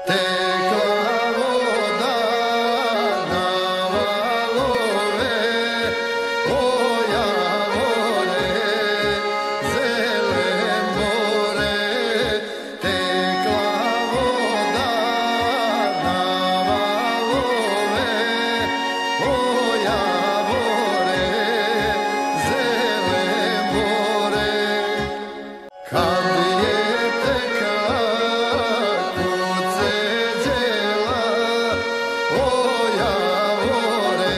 tekla voda na valove, oja more, zelen more, tekla voda na valove, oja more, zelen more. Kad je tekla kuceđela, oja more,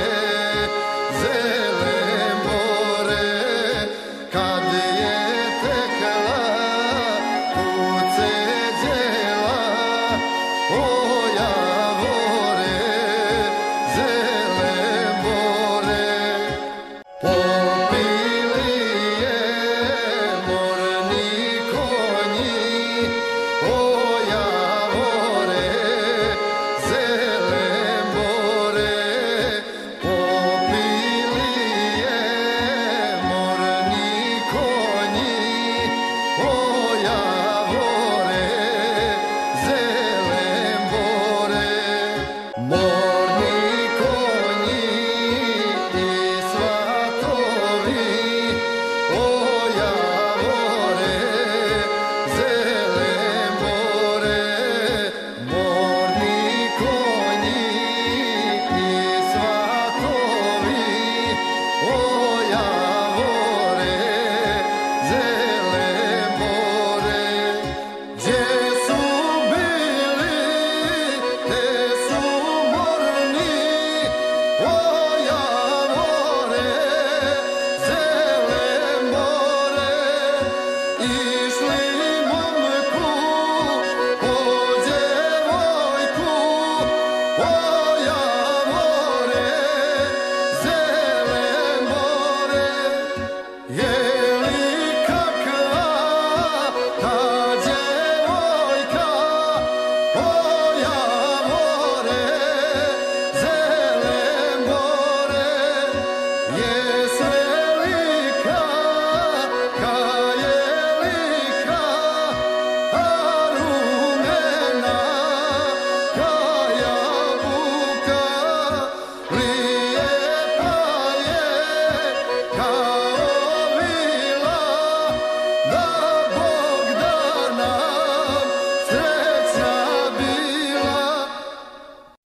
zelen more. Kad je tekla kuceđela,